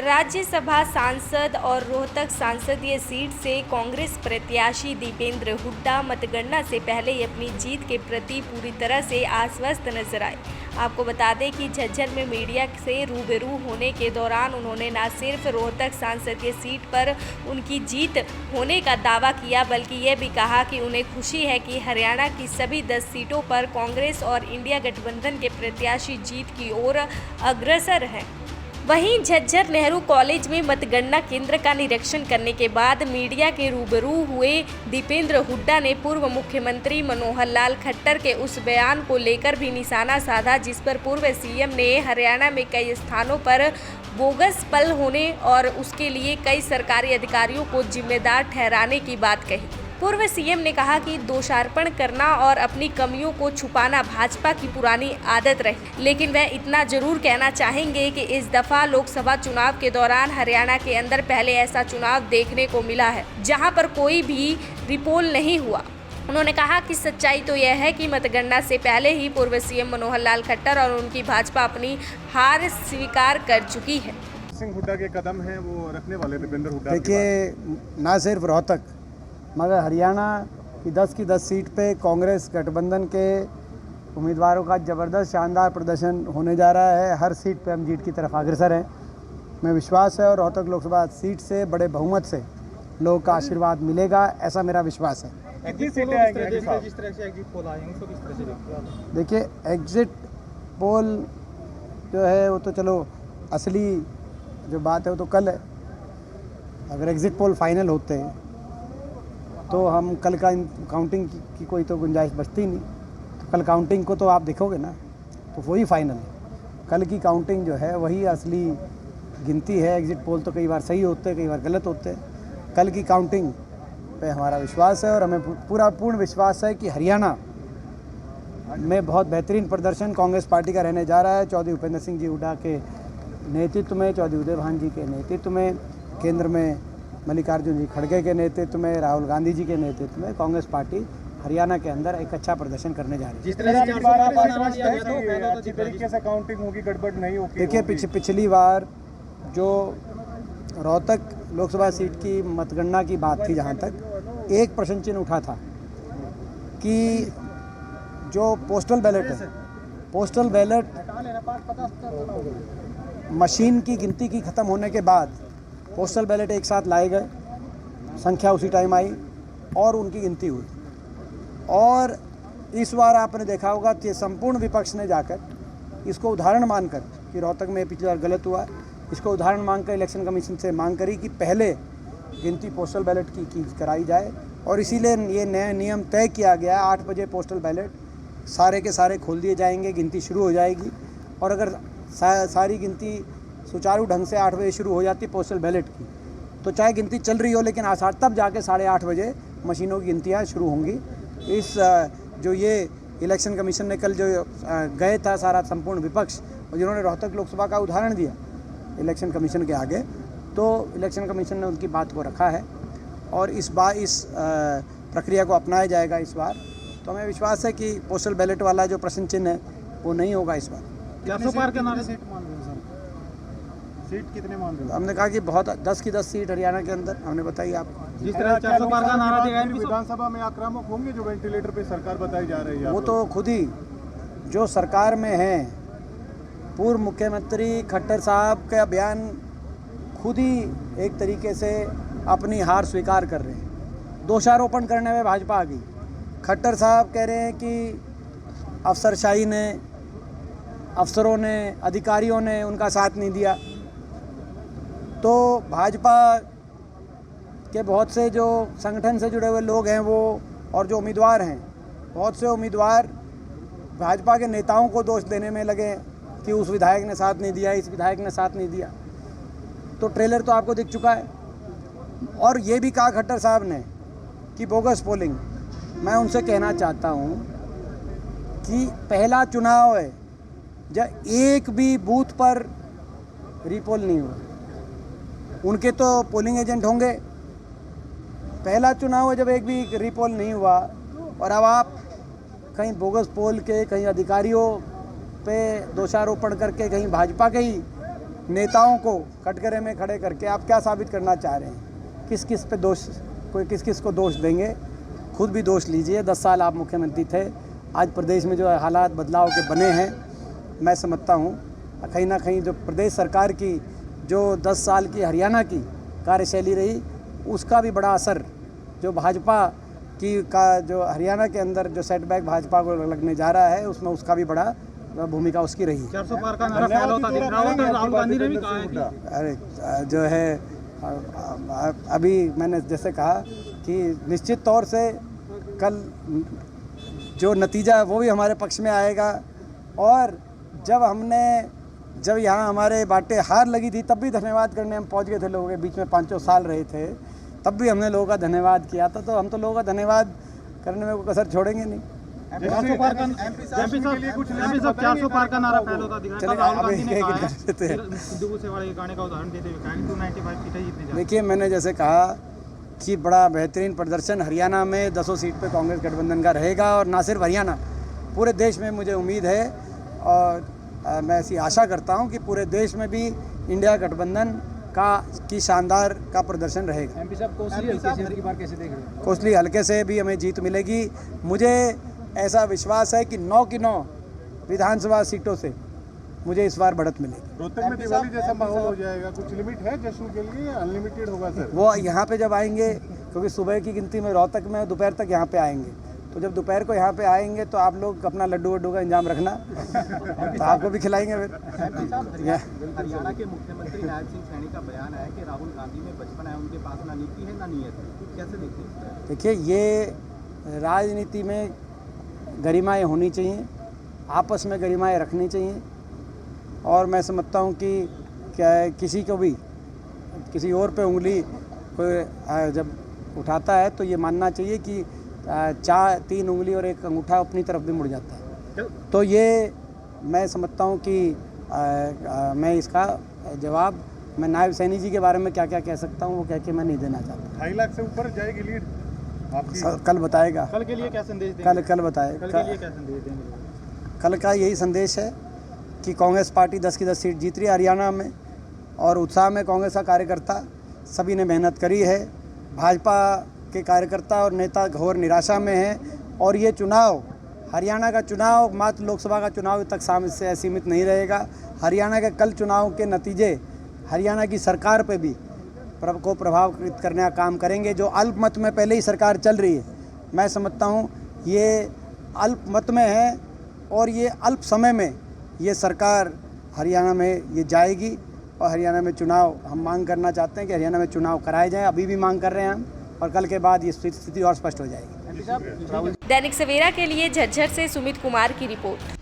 राज्यसभा सांसद और रोहतक संसदीय सीट से कांग्रेस प्रत्याशी दीपेंद्र हुड्डा मतगणना से पहले ही अपनी जीत के प्रति पूरी तरह से आश्वस्त नजर आए। आपको बता दें कि झज्जर में मीडिया से रूबरू होने के दौरान उन्होंने न सिर्फ रोहतक संसदीय सीट पर उनकी जीत होने का दावा किया, बल्कि ये भी कहा कि उन्हें खुशी है कि हरियाणा की सभी 10 सीटों पर कांग्रेस और इंडिया गठबंधन के प्रत्याशी जीत की ओर अग्रसर हैं। वहीं झज्जर नेहरू कॉलेज में मतगणना केंद्र का निरीक्षण करने के बाद मीडिया के रूबरू हुए दीपेंद्र हुड्डा ने पूर्व मुख्यमंत्री मनोहर लाल खट्टर के उस बयान को लेकर भी निशाना साधा, जिस पर पूर्व सीएम ने हरियाणा में कई स्थानों पर बोगस पल होने और उसके लिए कई सरकारी अधिकारियों को जिम्मेदार ठहराने की बात कही। पूर्व सीएम ने कहा कि दोषारोपण करना और अपनी कमियों को छुपाना भाजपा की पुरानी आदत रही, लेकिन वह इतना जरूर कहना चाहेंगे कि इस दफा लोकसभा चुनाव के दौरान हरियाणा के अंदर पहले ऐसा चुनाव देखने को मिला है जहां पर कोई भी रिपोल नहीं हुआ। उन्होंने कहा कि सच्चाई तो यह है कि मतगणना से पहले ही पूर्व सीएम मनोहर लाल खट्टर और उनकी भाजपा अपनी हार स्वीकार कर चुकी है। सिंह हुड्डा के कदम हैं वो रखने वाले दीपेंद्र हुड्डा। देखिए, ना सिर्फ रोहतक मगर हरियाणा की 10 की 10 सीट पे कांग्रेस गठबंधन के उम्मीदवारों का ज़बरदस्त शानदार प्रदर्शन होने जा रहा है। हर सीट पे हम जीत की तरफ अग्रसर हैं। मैं विश्वास है और रोहतक लोकसभा सीट से बड़े बहुमत से लोगों का आशीर्वाद मिलेगा, ऐसा मेरा विश्वास है। देखिए, एग्जिट पोल जो है वो तो चलो असली जो बात है वो तो कल है। अगर एग्जिट पोल फाइनल होते हैं तो हम कल का काउंटिंग की कोई तो गुंजाइश बचती नहीं। तो कल काउंटिंग को तो आप देखोगे ना, तो वही फाइनल है। कल की काउंटिंग जो है वही असली गिनती है। एग्जिट पोल तो कई बार सही होते हैं, कई बार गलत होते हैं। कल की काउंटिंग पे हमारा विश्वास है और हमें पूर्ण विश्वास है कि हरियाणा में बहुत बेहतरीन प्रदर्शन कांग्रेस पार्टी का रहने जा रहा है। चौधरी भूपेंद्र सिंह जी हुड्डा के नेतृत्व में, चौधरी उदय भान जी के नेतृत्व में, केंद्र में मल्लिकार्जुन जी खड़गे के नेतृत्व में, राहुल गांधी जी के नेतृत्व में कांग्रेस पार्टी हरियाणा के अंदर एक अच्छा प्रदर्शन करने जा रही है। जिस तरीके से काउंटिंग होगी, गड़बड़ नहीं होगी। देखिए, पिछली बार जो रोहतक लोकसभा सीट की मतगणना की बात थी, जहां तक एक प्रश्न चिन्ह उठा था कि जो पोस्टल बैलेट है, पोस्टल बैलेट मशीन की गिनती की ख़त्म होने के बाद पोस्टल बैलेट एक साथ लाए गए, संख्या उसी टाइम आई और उनकी गिनती हुई। और इस बार आपने देखा होगा कि संपूर्ण विपक्ष ने जाकर इसको उदाहरण मानकर कि रोहतक में पिछली बार गलत हुआ, इसको उदाहरण मानकर इलेक्शन कमीशन से मांग करी कि पहले गिनती पोस्टल बैलेट की कराई जाए। और इसीलिए ये नया नियम तय किया गया है। 8 बजे पोस्टल बैलेट सारे के सारे खोल दिए जाएंगे, गिनती शुरू हो जाएगी। और अगर सारी गिनती सुचारू ढंग से 8 बजे शुरू हो जाती पोस्टल बैलेट की, तो चाहे गिनती चल रही हो, लेकिन आसार तब जाके 8:30 बजे मशीनों की गिनतियाँ शुरू होंगी। इस जो ये इलेक्शन कमीशन ने कल जो गए था सारा संपूर्ण विपक्ष, और जिन्होंने रोहतक लोकसभा का उदाहरण दिया इलेक्शन कमीशन के आगे, तो इलेक्शन कमीशन ने उनकी बात को रखा है और इस बार इस प्रक्रिया को अपनाया जाएगा इस बार। तो हमें विश्वास है कि पोस्टल बैलेट वाला जो प्रश्न चिन्ह है वो नहीं होगा इस बार। 400 पार के नारे सीट मान रहे हैं सर? सीट कितने मान रहे हैं? हमने कहा कि बहुत 10 की 10 सीट हरियाणा के अंदर हमने बताई आपको। जिस तरह 400 पार का नारा दिया है, विधानसभा में आक्रामक होंगे जो वेंटिलेटर पे सरकार बताई जा रही है। वो तो खुद ही जो सरकार में हैं, पूर्व मुख्यमंत्री खट्टर साहब का बयान खुद ही एक तरीके से अपनी हार स्वीकार कर रहे हैं। दोषारोपण करने में भाजपा आ गई। खट्टर साहब कह रहे हैं कि अफसरशाही ने, अफसरों ने, अधिकारियों ने उनका साथ नहीं दिया। तो भाजपा के बहुत से जो संगठन से जुड़े हुए लोग हैं वो, और जो उम्मीदवार हैं, बहुत से उम्मीदवार भाजपा के नेताओं को दोष देने में लगे कि उस विधायक ने साथ नहीं दिया, इस विधायक ने साथ नहीं दिया। तो ट्रेलर तो आपको दिख चुका है। और ये भी कहा खट्टर साहब ने कि बोगस पोलिंग। मैं उनसे कहना चाहता हूँ कि पहला चुनाव है जब एक भी बूथ पर रिपोल नहीं हुआ। उनके तो पोलिंग एजेंट होंगे। पहला चुनाव है जब एक भी रिपोल नहीं हुआ, और अब आप कहीं बोगस पोल के, कहीं अधिकारियों पे दोषारोपण करके, कहीं भाजपा के ही नेताओं को कटघरे में खड़े करके आप क्या साबित करना चाह रहे हैं? किस किस पे दोष, कोई किस किस को दोष देंगे? खुद भी दोष लीजिए। 10 साल आप मुख्यमंत्री थे। आज प्रदेश में जो हालात बदलाव के बने हैं, मैं समझता हूँ कहीं ना कहीं जो प्रदेश सरकार की जो 10 साल की हरियाणा की कार्यशैली रही, उसका भी बड़ा असर जो भाजपा की का जो हरियाणा के अंदर जो सेटबैक भाजपा को लगने जा रहा है, उसमें उसका भी बड़ा भूमिका उसकी रही है। 400 पार का नारा फैला होता दिख रहा है, तो राहुल गांधी ने भी कहा है कि अरे जो है अभी मैंने जैसे कहा कि निश्चित तौर से कल जो नतीजा है वो भी हमारे पक्ष में आएगा। और जब यहाँ हमारे बाटे हार लगी थी, तब भी धन्यवाद करने हम पहुँच गए थे। लोगों के बीच में 5 साल रहे थे, तब भी हमने लोगों का धन्यवाद किया था। तो हम तो लोगों का धन्यवाद करने में कोई कसर छोड़ेंगे नहीं। 400 पार का एमपी साहब 400 पार का नारा फैला होता दिख रहा है। राहुल गांधी ने कहा है, सिद्धू मूसेवाले के गाने का उदाहरण देते हुए कहा 295 सीटें जीतने जा। देखिए, मैंने जैसे कहा कि बड़ा बेहतरीन प्रदर्शन हरियाणा में 10 सीट पे कांग्रेस गठबंधन का रहेगा। और ना सिर्फ हरियाणा, पूरे देश में मुझे उम्मीद है और मैं ऐसी आशा करता हूं कि पूरे देश में भी इंडिया गठबंधन की शानदार का प्रदर्शन रहेगा। एमपी साहब कोसली हल्के से की बार कैसे देख रहे हैं? कोसली हल्के से भी हमें जीत मिलेगी। मुझे ऐसा विश्वास है कि 9 की 9 विधानसभा सीटों से मुझे इस बार बढ़त मिलेगी। रोहतक में दिवाली जैसा माहौल हो जाएगा, कुछ लिमिट है जश्न के लिए, अनलिमिटेड होगा सर? वो यहाँ पे जब आएंगे, क्योंकि सुबह की गिनती में रोहतक में दोपहर तक यहाँ पे आएंगे, तो जब दोपहर को यहाँ पे आएंगे तो आप लोग अपना लड्डू वड्डू का इंतजाम रखना, तो आपको भी खिलाएंगे फिर। हरियाणा के मुख्यमंत्री नायब सिंह सैनी का बयान है कि राहुल गांधी में बचपन है, उनके पास ना नीति है ना नीयत है, कैसे देखते हैं? देखिए, ये राजनीति में गरिमाएँ होनी चाहिए, आपस में गरिमाएँ रखनी चाहिए। और मैं समझता हूँ कि क्या किसी को भी किसी और पे उंगली कोई जब उठाता है तो ये मानना चाहिए कि 3 उंगली और 1 अंगूठा अपनी तरफ भी मुड़ जाता है। तो ये मैं समझता हूँ कि मैं इसका जवाब मैं नायब सैनी जी के बारे में क्या क्या कह सकता हूँ वो कह के मैं नहीं देना चाहता। 2.5 लाख से ऊपर जाएगी लीड आपकी? कल बताएगा। कल के लिए क्या संदेश देंगे? कल बताएगा। कल के लिए क्या संदेश देंगे? कल का यही संदेश है कि कांग्रेस पार्टी 10 की 10 सीट जीत रही है हरियाणा में, और उत्साह में कांग्रेस का कार्यकर्ता सभी ने मेहनत करी है। भाजपा के कार्यकर्ता और नेता घोर निराशा में हैं। और ये चुनाव, हरियाणा का चुनाव मात्र लोकसभा का चुनाव तक से सीमित नहीं रहेगा। हरियाणा के कल चुनाव के नतीजे हरियाणा की सरकार पे भी को प्रभावित करने का काम करेंगे। जो अल्पमत में पहले ही सरकार चल रही है, मैं समझता हूँ ये अल्पमत में है और ये अल्प समय में ये सरकार हरियाणा में ये जाएगी। और हरियाणा में चुनाव हम मांग करना चाहते हैं कि हरियाणा में चुनाव कराए जाएं, अभी भी मांग कर रहे हैं हम, और कल के बाद ये स्थिति और स्पष्ट हो जाएगी। दैनिक सवेरा के लिए झज्जर से सुमित कुमार की रिपोर्ट।